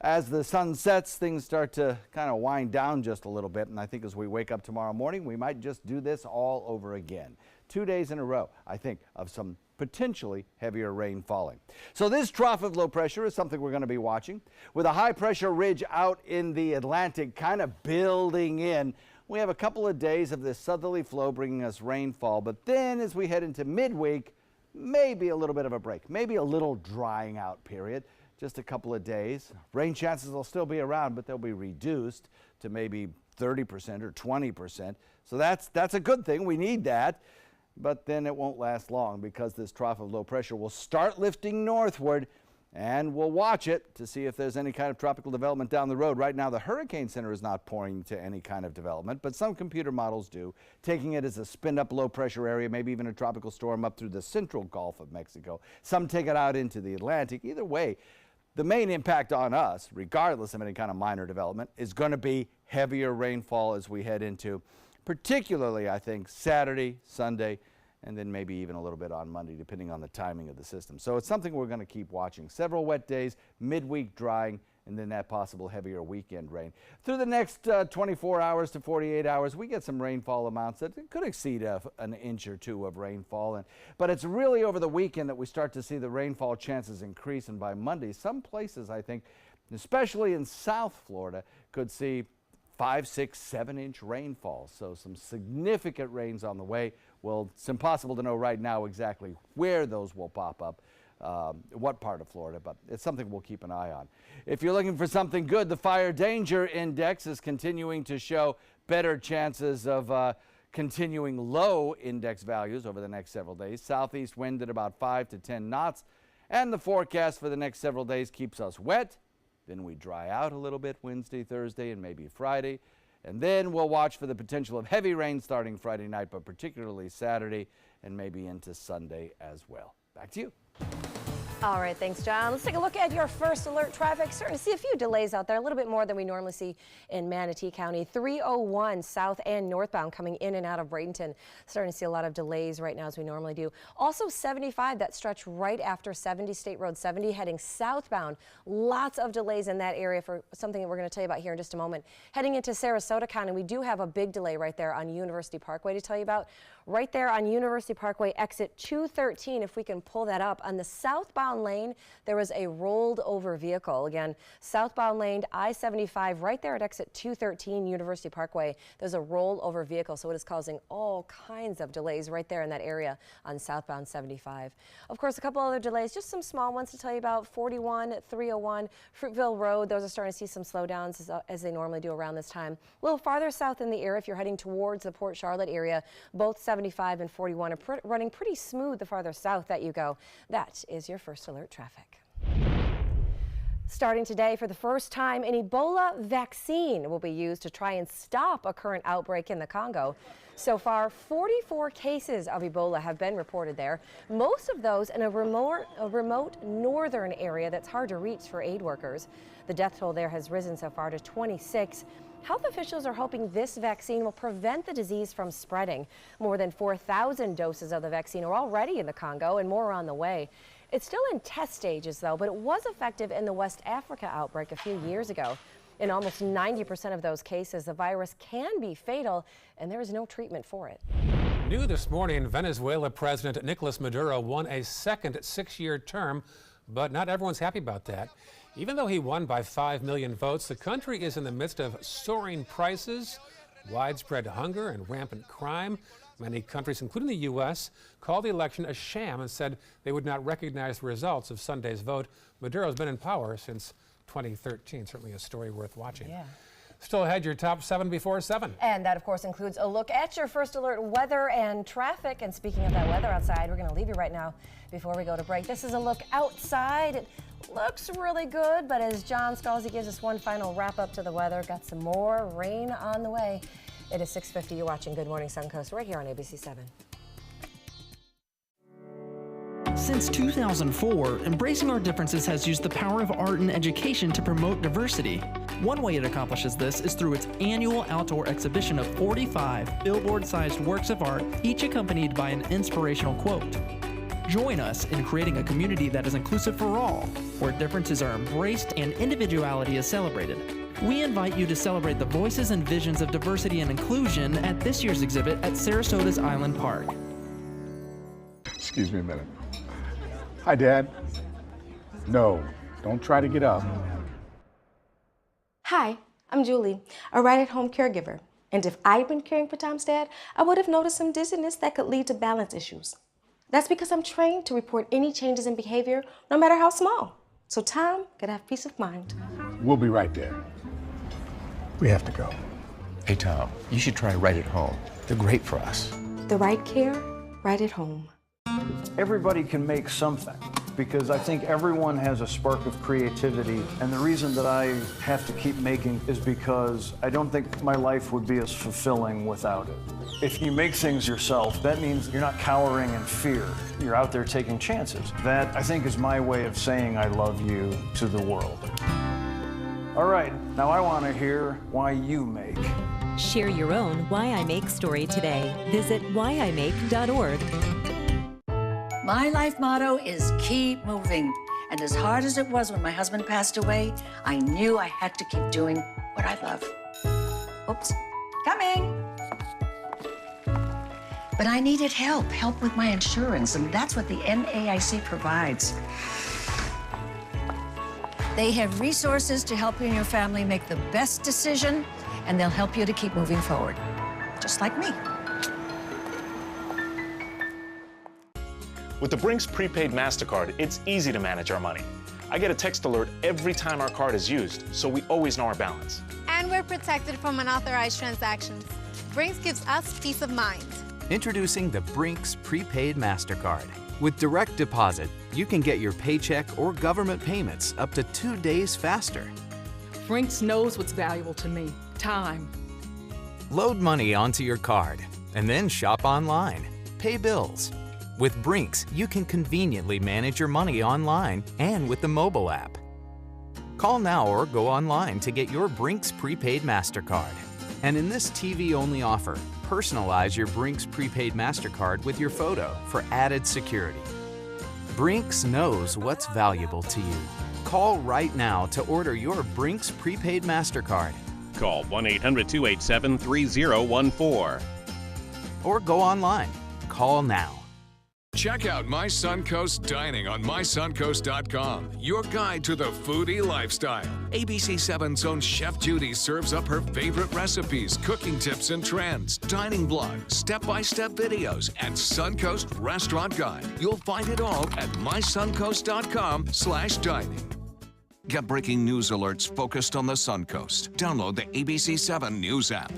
As the sun sets, things start to kind of wind down just a little bit, and I think as we wake up tomorrow morning, we might just do this all over again. 2 days in a row, I think, of some potentially heavier rain falling. So this trough of low pressure is something we're going to be watching. With a high pressure ridge out in the Atlantic kind of building in, we have a couple of days of this southerly flow bringing us rainfall, but then as we head into midweek, maybe a little bit of a break, maybe a little drying out period. Just a couple of days. Rain chances will still be around, but they'll be reduced to maybe 30% or 20%. So that's a good thing. We need that. But then it won't last long because this trough of low pressure will start lifting northward, and we'll watch it to see if there's any kind of tropical development down the road. Right now, the Hurricane Center is not pointing to any kind of development, but some computer models do, taking it as a spin-up low-pressure area, maybe even a tropical storm up through the central Gulf of Mexico. Some take it out into the Atlantic. Either way, the main impact on us, regardless of any kind of minor development, is going to be heavier rainfall as we head into, particularly, I think, Saturday, Sunday, and then maybe even a little bit on Monday, depending on the timing of the system. So it's something we're going to keep watching. Several wet days, midweek drying, and then that possible heavier weekend rain. Through the next 24 hours to 48 hours, we get some rainfall amounts that could exceed an inch or two of rainfall. But it's really over the weekend that we start to see the rainfall chances increase. And by Monday, some places, I think, especially in South Florida, could see 5, 6, 7-inch rainfall. So some significant rains on the way. Well, it's impossible to know right now exactly where those will pop up. What part of Florida, but it's something we'll keep an eye on. If you're looking for something good, the Fire Danger Index is continuing to show better chances of continuing low index values over the next several days. Southeast wind at about 5 to 10 knots, and the forecast for the next several days keeps us wet. Then we dry out a little bit Wednesday, Thursday, and maybe Friday. And then we'll watch for the potential of heavy rain starting Friday night, but particularly Saturday and maybe into Sunday as well. Back to you. All right, thanks, John. Let's take a look at your first alert traffic. Starting to see a few delays out there, a little bit more than we normally see in Manatee County. 301 south and northbound coming in and out of Bradenton. Starting to see a lot of delays right now as we normally do. Also 75, that stretch right after 70, State Road 70, heading southbound. Lots of delays in that area for something that we're going to tell you about here in just a moment. Heading into Sarasota County, we do have a big delay right there on University Parkway to tell you about. Right there on University Parkway, exit 213, if we can pull that up. On the southbound lane, there was a rolled over vehicle. Again, southbound lane, I-75, right there at exit 213, University Parkway. There's a rolled over vehicle, so it is causing all kinds of delays right there in that area on southbound 75. Of course, a couple other delays, just some small ones to tell you about. 41, 301, Fruitville Road. Those are starting to see some slowdowns as they normally do around this time. A little farther south in the area, if you're heading towards the Port Charlotte area, both 75 and 41 are running pretty smooth the farther south that you go. That is your first alert traffic. Starting today, for the first time, an Ebola vaccine will be used to try and stop a current outbreak in the Congo. So far, 44 cases of Ebola have been reported there, most of those in a remote northern area that's hard to reach for aid workers. The death toll there has risen so far to 26. Health officials are hoping this vaccine will prevent the disease from spreading. More than 4,000 doses of the vaccine are already in the Congo and more are on the way. It's still in test stages, though, but it was effective in the West Africa outbreak a few years ago. In almost 90% of those cases, the virus can be fatal, and there is no treatment for it. New this morning, Venezuela President Nicolas Maduro won a second 6-year term, but not everyone's happy about that. Even though he won by 5 million votes, the country is in the midst of soaring prices, widespread hunger, and rampant crime. Many countries, including the U.S., called the election a sham and said they would not recognize the results of Sunday's vote. Maduro's been in power since 2013. Certainly a story worth watching. Yeah. Still ahead, your top 7 before 7. And that, of course, includes a look at your first alert weather and traffic. And speaking of that weather outside, we're going to leave you right now before we go to break. This is a look outside. It looks really good, but as John Scalzi gives us one final wrap up to the weather, got some more rain on the way. It is 6:50. You're watching Good Morning Suncoast right here on ABC 7. Since 2004, Embracing Our Differences has used the power of art and education to promote diversity. One way it accomplishes this is through its annual outdoor exhibition of 45 billboard-sized works of art, each accompanied by an inspirational quote. Join us in creating a community that is inclusive for all, where differences are embraced and individuality is celebrated. We invite you to celebrate the voices and visions of diversity and inclusion at this year's exhibit at Sarasota's Island Park. Excuse me a minute. Hi, Dad. No, don't try to get up. Hi, I'm Julie, a right-at-home caregiver. And if I'd been caring for Tom's dad, I would have noticed some dizziness that could lead to balance issues. That's because I'm trained to report any changes in behavior, no matter how small. So Tom could have peace of mind. We'll be right there. We have to go. Hey, Tom, you should try Right at Home. They're great for us. The right care, right at home. Everybody can make something, because I think everyone has a spark of creativity, and the reason that I have to keep making is because I don't think my life would be as fulfilling without it. If you make things yourself, that means you're not cowering in fear. You're out there taking chances. That, I think, is my way of saying I love you to the world. All right, now I want to hear why you make. Share your own Why I Make story today. Visit whyimake.org. My life motto is keep moving. And as hard as it was when my husband passed away, I knew I had to keep doing what I love. Oops, coming. But I needed help with my insurance, and that's what the NAIC provides. They have resources to help you and your family make the best decision, and they'll help you to keep moving forward, just like me. With the Brinks prepaid MasterCard, it's easy to manage our money. I get a text alert every time our card is used, so we always know our balance. And we're protected from unauthorized transactions. Brinks gives us peace of mind. Introducing the Brinks prepaid MasterCard. With direct deposit, you can get your paycheck or government payments up to 2 days faster. Brinks knows what's valuable to me, time. Load money onto your card and then shop online, pay bills. With Brinks, you can conveniently manage your money online and with the mobile app. Call now or go online to get your Brinks prepaid MasterCard. And in this TV-only offer, personalize your Brinks prepaid MasterCard with your photo for added security. Brinks knows what's valuable to you. Call right now to order your Brinks prepaid MasterCard. Call 1-800-287-3014. Or go online. Call now. Check out My Suncoast Dining on mysuncoast.com, your guide to the foodie lifestyle. ABC 7's own Chef Judy serves up her favorite recipes, cooking tips and trends, dining blogs, step-by-step videos, and Suncoast Restaurant Guide. You'll find it all at mysuncoast.com/dining. Get breaking news alerts focused on the Suncoast. Download the ABC 7 News app.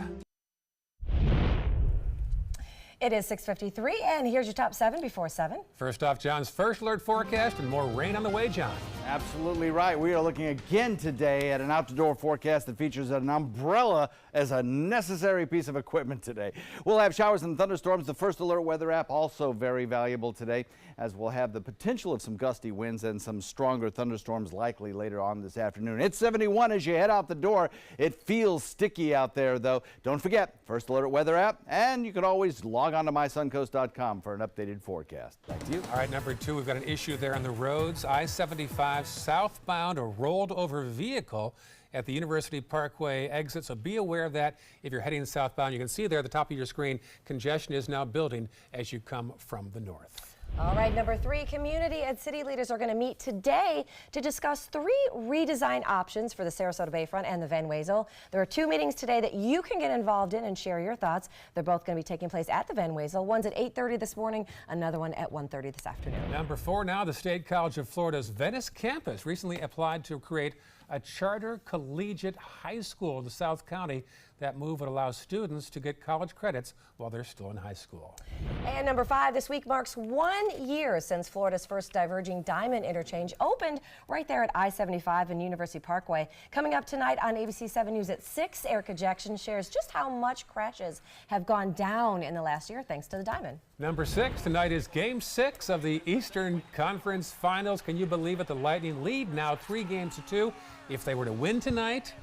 It is 6:53, and here's your top 7 before 7. First off, John's first alert forecast and more rain on the way, John. Absolutely right. We are looking again today at an outdoor forecast that features an umbrella as a necessary piece of equipment today. We'll have showers and thunderstorms. The First Alert weather app also very valuable today, as we'll have the potential of some gusty winds and some stronger thunderstorms likely later on this afternoon. It's 71 as you head out the door. It feels sticky out there, though. Don't forget, First Alert weather app, and you can always log on to mysuncoast.com for an updated forecast. Back to you. All right, number 2, we've got an issue there on the roads. I-75 southbound, a rolled over vehicle at the University Parkway exit. So be aware of that if you're heading southbound. You can see there at the top of your screen, congestion is now building as you come from the north. All right, number 3, community and city leaders are going to meet today to discuss 3 redesign options for the Sarasota Bayfront and the Van Wezel. There are 2 meetings today that you can get involved in and share your thoughts. They're both going to be taking place at the Van Wezel. One's at 8:30 this morning, another one at 1:30 this afternoon. Number 4 now, the State College of Florida's Venice campus recently applied to create a charter collegiate high school in the South County. That move would allow students to get college credits while they're still in high school. And number 5, this week marks 1 year since Florida's first diverging diamond interchange opened right there at I-75 and University Parkway. Coming up tonight on ABC 7 News at 6, Erica Jackson shares just how much crashes have gone down in the last year thanks to the diamond. Number 6, tonight is Game 6 of the Eastern Conference Finals. Can you believe it? The Lightning lead now 3-2. If they were to win tonight,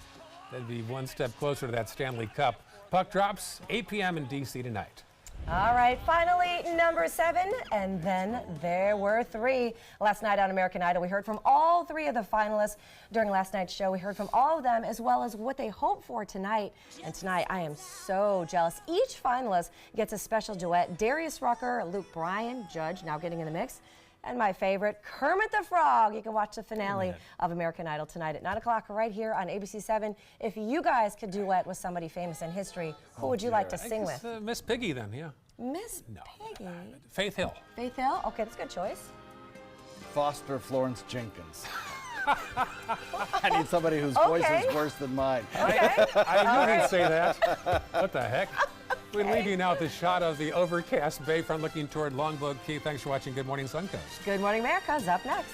they'd be one step closer to that Stanley Cup. Puck drops 8 p.m. in D.C. tonight. All right, finally, number 7, and then there were 3. Last night on American Idol, we heard from all 3 of the finalists. During last night's show, we heard from all of them, as well as what they hope for tonight. And tonight, I am so jealous. Each finalist gets a special duet. Darius Rucker, Luke Bryan, Judge, now getting in the mix. And my favorite, Kermit the Frog. You can watch the finale of American Idol tonight at 9 o'clock right here on ABC 7. If you guys could duet with somebody famous in history, who would you like to sing with? Miss Piggy then, yeah. Miss Piggy? Faith Hill. Faith Hill? Okay, that's a good choice. Foster Florence Jenkins. I need somebody whose voice is worse than mine. Okay. I knew he'd say that. What the heck? We leave you now with the shot of the overcast bayfront looking toward Longboat Key. Thanks for watching Good Morning Suncoast. Good Morning America is up next.